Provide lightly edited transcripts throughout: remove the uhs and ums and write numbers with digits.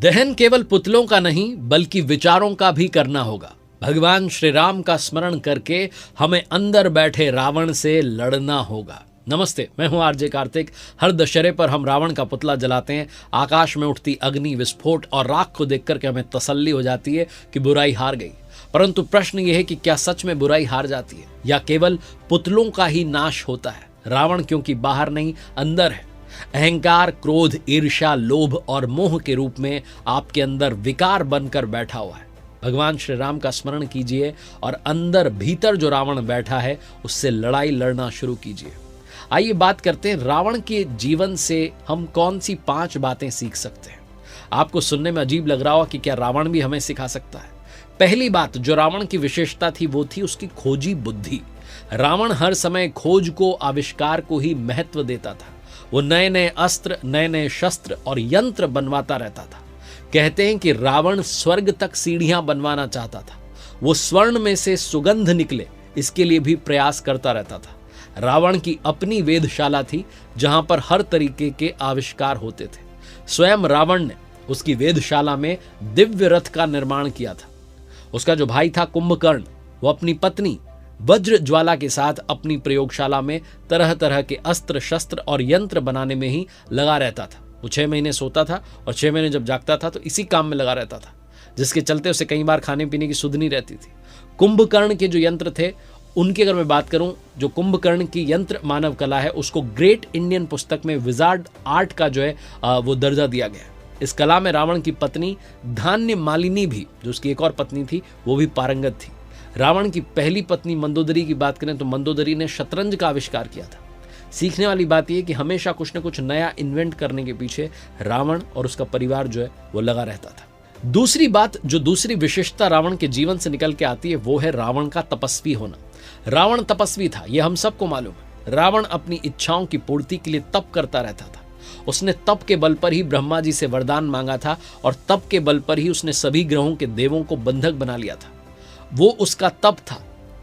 दहन केवल पुतलों का नहीं बल्कि विचारों का भी करना होगा। भगवान श्री राम का स्मरण करके हमें अंदर बैठे रावण से लड़ना होगा। नमस्ते, मैं हूं आरजे कार्तिक। हर दशहरे पर हम रावण का पुतला जलाते हैं। आकाश में उठती अग्नि, विस्फोट और राख को देखकर के हमें तसल्ली हो जाती है कि बुराई हार गई। परंतु प्रश्न यह है कि क्या सच में बुराई हार जाती है या केवल पुतलों का ही नाश होता है? रावण क्योंकि बाहर नहीं अंदर है। अहंकार, क्रोध, ईर्ष्या, लोभ और मोह के रूप में आपके अंदर विकार बनकर बैठा हुआ है। भगवान श्री राम का स्मरण कीजिए और अंदर भीतर जो रावण बैठा है उससे लड़ाई लड़ना शुरू कीजिए। आइए बात करते हैं रावण के जीवन से हम कौन सी 5 बातें सीख सकते हैं। आपको सुनने में अजीब लग रहा हो कि क्या रावण भी हमें सिखा सकता है? पहली बात जो रावण की विशेषता थी वो थी उसकी खोजी बुद्धि। रावण हर समय खोज को, आविष्कार को ही महत्व देता था। वो नए नए अस्त्र, नए नए शस्त्र और यंत्र बनवाता रहता था। कहते हैं कि रावण स्वर्ग तक सीढ़ियां बनवाना चाहता था। वो स्वर्ण में से सुगंध निकले इसके लिए भी प्रयास करता रहता था। रावण की अपनी वेधशाला थी जहां पर हर तरीके के आविष्कार होते थे। स्वयं रावण ने उसकी वेधशाला में दिव्य रथ का निर्माण किया था। उसका जो भाई था कुंभकर्ण, वो अपनी पत्नी वज्र ज्वाला के साथ अपनी प्रयोगशाला में तरह तरह के अस्त्र, शस्त्र और यंत्र बनाने में ही लगा रहता था। वो 6 महीने सोता था और 6 महीने जब जागता था तो इसी काम में लगा रहता था, जिसके चलते उसे कई बार खाने पीने की सुध नहीं रहती थी। कुंभकर्ण के जो यंत्र थे उनकी अगर मैं बात करूं, जो कुंभकर्ण की यंत्र मानव कला है उसको ग्रेट इंडियन पुस्तक में विजार्ड आर्ट का जो है वो दर्जा दिया गया। इस कला में रावण की पत्नी धान्य मालिनी भी, जो उसकी एक और पत्नी थी, वो भी पारंगत थी। रावण की पहली पत्नी मंदोदरी की बात करें तो मंदोदरी ने शतरंज का आविष्कार किया था। सीखने वाली बात यह कि हमेशा कुछ न कुछ नया इन्वेंट करने के पीछे रावण और उसका परिवार जो है वो लगा रहता था। दूसरी बात, जो दूसरी विशेषता रावण के जीवन से निकल के आती है वो है रावण का तपस्वी होना। रावण तपस्वी था, यह हम सबको मालूम है। रावण अपनी इच्छाओं की पूर्ति के लिए तप करता रहता था। उसने तप के बल पर ही ब्रह्मा जी से वरदान मांगा था और तप के बल पर ही उसने सभी ग्रहों के देवों को बंधक बना लिया था। वो उसका तप था।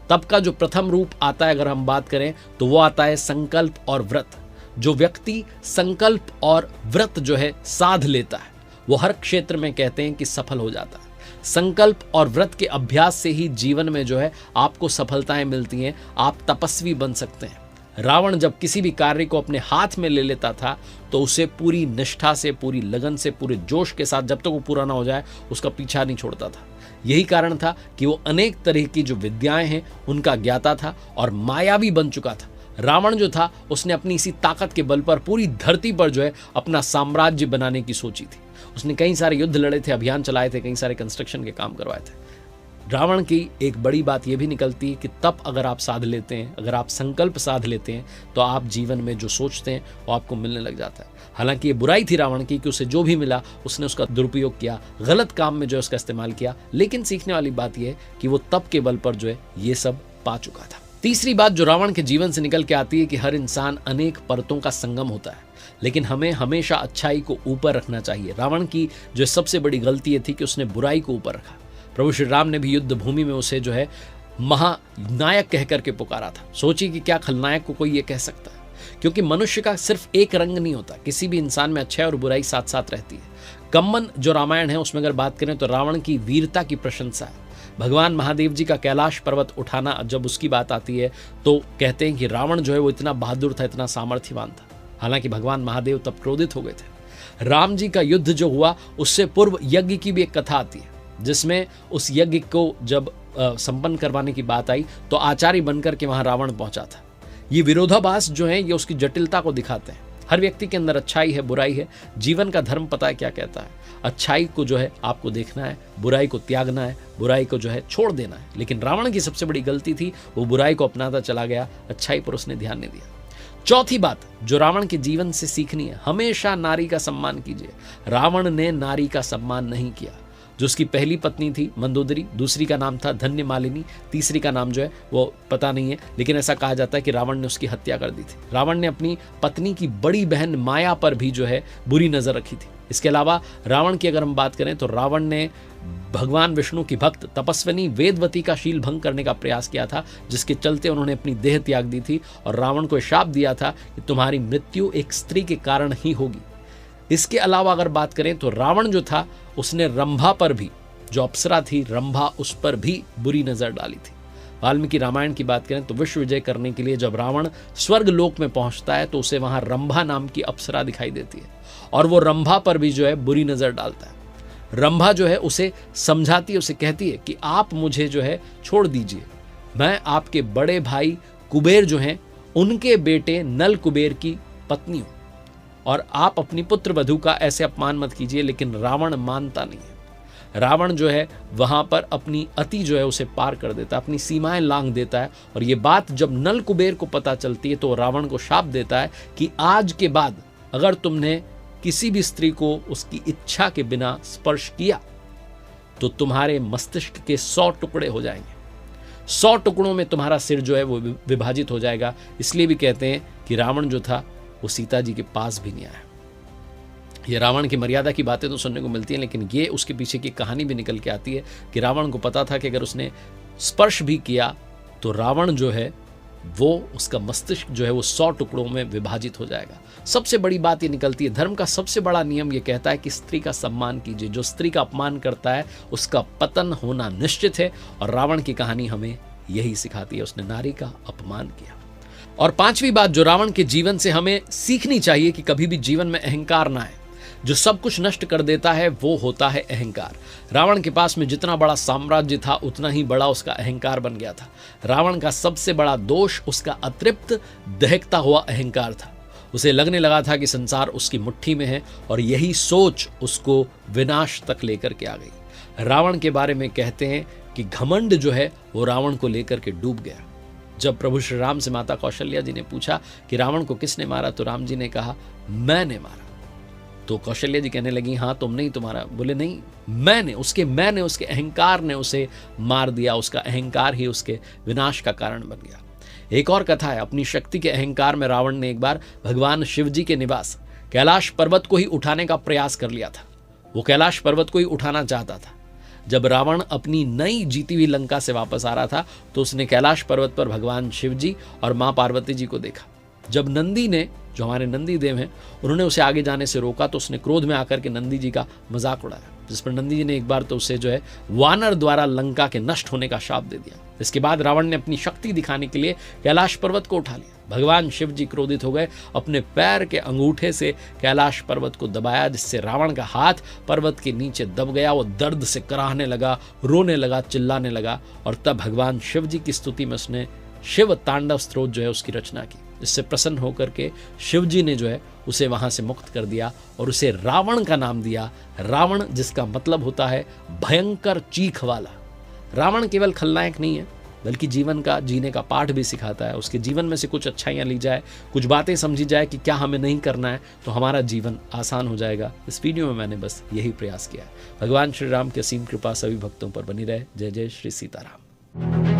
तप का जो प्रथम रूप आता है अगर हम बात करें तो वो आता है संकल्प और व्रत। जो व्यक्ति संकल्प और व्रत जो है साध लेता है वो हर क्षेत्र में कहते हैं कि सफल हो जाता है। संकल्प और व्रत के अभ्यास से ही जीवन में जो है आपको सफलताएं मिलती हैं, आप तपस्वी बन सकते हैं। रावण जब किसी भी कार्य को अपने हाथ में ले लेता था तो उसे पूरी निष्ठा से, पूरी लगन से, पूरे जोश के साथ जब तक वो पूरा ना हो जाए उसका पीछा नहीं छोड़ता था। यही कारण था कि वो अनेक तरह की जो विद्याएं हैं उनका ज्ञाता था और मायावी बन चुका था। रावण जो था उसने अपनी इसी ताकत के बल पर पूरी धरती पर जो है अपना साम्राज्य बनाने की सोची थी। उसने कई सारे युद्ध लड़े थे, अभियान चलाए थे, कई सारे कंस्ट्रक्शन के काम करवाए थे। रावण की एक बड़ी बात यह भी निकलती है कि तप अगर आप साध लेते हैं, अगर आप संकल्प साध लेते हैं तो आप जीवन में जो सोचते हैं वो आपको मिलने लग जाता है। हालांकि ये बुराई थी रावण की कि उसे जो भी मिला उसने उसका दुरुपयोग किया, गलत काम में जो है उसका इस्तेमाल किया। लेकिन सीखने वाली बात यह है कि वो तप के बल पर जो है ये सब पा चुका था। तीसरी बात जो रावण के जीवन से निकल के आती है कि हर इंसान अनेक परतों का संगम होता है, लेकिन हमें हमेशा अच्छाई को ऊपर रखना चाहिए। रावण की जो सबसे बड़ी गलती ये थी कि उसने बुराई को ऊपर रखा। प्रभु श्री राम ने भी युद्ध भूमि में उसे जो है महानायक कह करके पुकारा था। सोचिए कि क्या खलनायक को कोई ये कह सकता है? क्योंकि मनुष्य का सिर्फ एक रंग नहीं होता, किसी भी इंसान में अच्छाई और बुराई साथ साथ रहती है। कम्मन जो रामायण है उसमें अगर बात करें तो रावण की वीरता की प्रशंसा है। भगवान महादेव जी का कैलाश पर्वत उठाना जब उसकी बात आती है तो कहते हैं कि रावण जो है वो इतना बहादुर था, इतना सामर्थ्यवान था। हालांकि भगवान महादेव तब क्रोधित हो गए थे। राम जी का युद्ध जो हुआ उससे पूर्व यज्ञ की भी एक कथा आती है, जिसमें उस यज्ञ को जब संपन्न करवाने की बात आई तो आचार्य बनकर के वहां रावण पहुंचा था। ये विरोधाभास जो है ये उसकी जटिलता को दिखाते हैं। हर व्यक्ति के अंदर अच्छाई है, बुराई है। जीवन का धर्म पता है क्या कहता है? अच्छाई को जो है आपको देखना है, बुराई को त्यागना है, बुराई को जो है छोड़ देना है। लेकिन रावण की सबसे बड़ी गलती थी, वो बुराई को अपनाता चला गया, अच्छाई पर उसने ध्यान नहीं दिया। चौथी बात जो रावण के जीवन से सीखनी है, हमेशा नारी का सम्मान कीजिए। रावण ने नारी का सम्मान नहीं किया। जो उसकी पहली पत्नी थी मंदोदरी, दूसरी का नाम था धन्य मालिनी, तीसरी का नाम जो है वो पता नहीं है, लेकिन ऐसा कहा जाता है कि रावण ने उसकी हत्या कर दी थी। रावण ने अपनी पत्नी की बड़ी बहन माया पर भी जो है बुरी नजर रखी थी। इसके अलावा रावण की अगर हम बात करें तो रावण ने भगवान विष्णु की भक्त तपस्विनी वेदवती का शील भंग करने का प्रयास किया था, जिसके चलते उन्होंने अपनी देह त्याग दी थी और रावण को श्राप दिया था कि तुम्हारी मृत्यु एक स्त्री के कारण ही होगी। इसके अलावा अगर बात करें तो रावण जो था उसने रंभा पर भी, जो अप्सरा थी रंभा, उस पर भी बुरी नजर डाली थी। वाल्मीकि रामायण की बात करें तो विश्व विजय करने के लिए जब रावण स्वर्ग लोक में पहुंचता है तो उसे वहां रंभा नाम की अप्सरा दिखाई देती है और वो रंभा पर भी जो है बुरी नजर डालता है। रंभा जो है उसे समझाती है, उसे कहती है कि आप मुझे जो है छोड़ दीजिए, मैं आपके बड़े भाई कुबेर जो हैं उनके बेटे नल कुबेर की पत्नी हूं और आप अपनी पुत्र वधू का ऐसे अपमान मत कीजिए। लेकिन रावण मानता नहीं है। रावण जो है वहां पर अपनी अति जो है उसे पार कर देता है, अपनी सीमाएं लांघ देता है। और ये बात जब नल कुबेर को पता चलती है तो रावण को शाप देता है कि आज के बाद अगर तुमने किसी भी स्त्री को उसकी इच्छा के बिना स्पर्श किया तो तुम्हारे मस्तिष्क के 100 टुकड़े हो जाएंगे, 100 टुकड़ों में तुम्हारा सिर जो है वो विभाजित हो जाएगा। इसलिए भी कहते हैं कि रावण जो था वो सीता जी के पास भी नहीं आया। ये रावण की मर्यादा की बातें तो सुनने को मिलती हैं, लेकिन ये उसके पीछे की कहानी भी निकल के आती है कि रावण को पता था कि अगर उसने स्पर्श भी किया तो रावण जो है वो, उसका मस्तिष्क जो है वो 100 टुकड़ों में विभाजित हो जाएगा। सबसे बड़ी बात ये निकलती है, धर्म का सबसे बड़ा नियम ये कहता है कि स्त्री का सम्मान कीजिए, जो स्त्री का अपमान करता है उसका पतन होना निश्चित है। और रावण की कहानी हमें यही सिखाती है, उसने नारी का अपमान किया। और पांचवी बात जो रावण के जीवन से हमें सीखनी चाहिए कि कभी भी जीवन में अहंकार ना आए। जो सब कुछ नष्ट कर देता है वो होता है अहंकार। रावण के पास में जितना बड़ा साम्राज्य था उतना ही बड़ा उसका अहंकार बन गया था। रावण का सबसे बड़ा दोष उसका अतृप्त दहकता हुआ अहंकार था। उसे लगने लगा था कि संसार उसकी मुट्ठी में है और यही सोच उसको विनाश तक लेकर के आ गई। रावण के बारे में कहते हैं कि घमंड जो है वो रावण को लेकर के डूब गया। जब प्रभु श्री राम से माता कौशल्या जी ने पूछा कि रावण को किसने मारा तो राम जी ने कहा मैंने मारा। तो कौशल्या जी कहने लगी हाँ तुमने ही तुम्हारा, बोले नहीं मैंने, उसके अहंकार ने उसे मार दिया, उसका अहंकार ही उसके विनाश का कारण बन गया। एक और कथा है, अपनी शक्ति के अहंकार में रावण ने एक बार भगवान शिव जी के निवास कैलाश पर्वत को ही उठाने का प्रयास कर लिया था। वो कैलाश पर्वत को ही उठाना चाहता था। जब रावण अपनी नई जीती हुई लंका से वापस आ रहा था तो उसने कैलाश पर्वत पर भगवान शिव जी और मां पार्वती जी को देखा। जब नंदी ने, जो हमारे नंदी देव हैं, उन्होंने उसे आगे जाने से रोका तो उसने क्रोध में आकर के नंदी जी का मजाक उड़ाया, जिस पर नंदी जी ने एक बार तो उसे जो है वानर द्वारा लंका के नष्ट होने का शाप दे दिया। इसके बाद रावण ने अपनी शक्ति दिखाने के लिए कैलाश पर्वत को उठा लिया। भगवान शिव जी क्रोधित हो गए, अपने पैर के अंगूठे से कैलाश पर्वत को दबाया, जिससे रावण का हाथ पर्वत के नीचे दब गया। वो दर्द से कराहने लगा, रोने लगा, चिल्लाने लगा। और तब भगवान शिव जी की स्तुति में उसने शिव तांडव स्तोत्र जो है उसकी रचना की। इससे प्रसन्न होकर के शिव जी ने जो है उसे वहां से मुक्त कर दिया और उसे रावण का नाम दिया। रावण जिसका मतलब होता है भयंकर चीख वाला। रावण केवल खलनायक नहीं है बल्कि जीवन का जीने का पाठ भी सिखाता है। उसके जीवन में से कुछ अच्छाइयाँ ली जाए, कुछ बातें समझी जाए कि क्या हमें नहीं करना है, तो हमारा जीवन आसान हो जाएगा। इस वीडियो में मैंने बस यही प्रयास किया है। भगवान श्री राम की असीम कृपा सभी भक्तों पर बनी रहे। जय जय श्री सीताराम।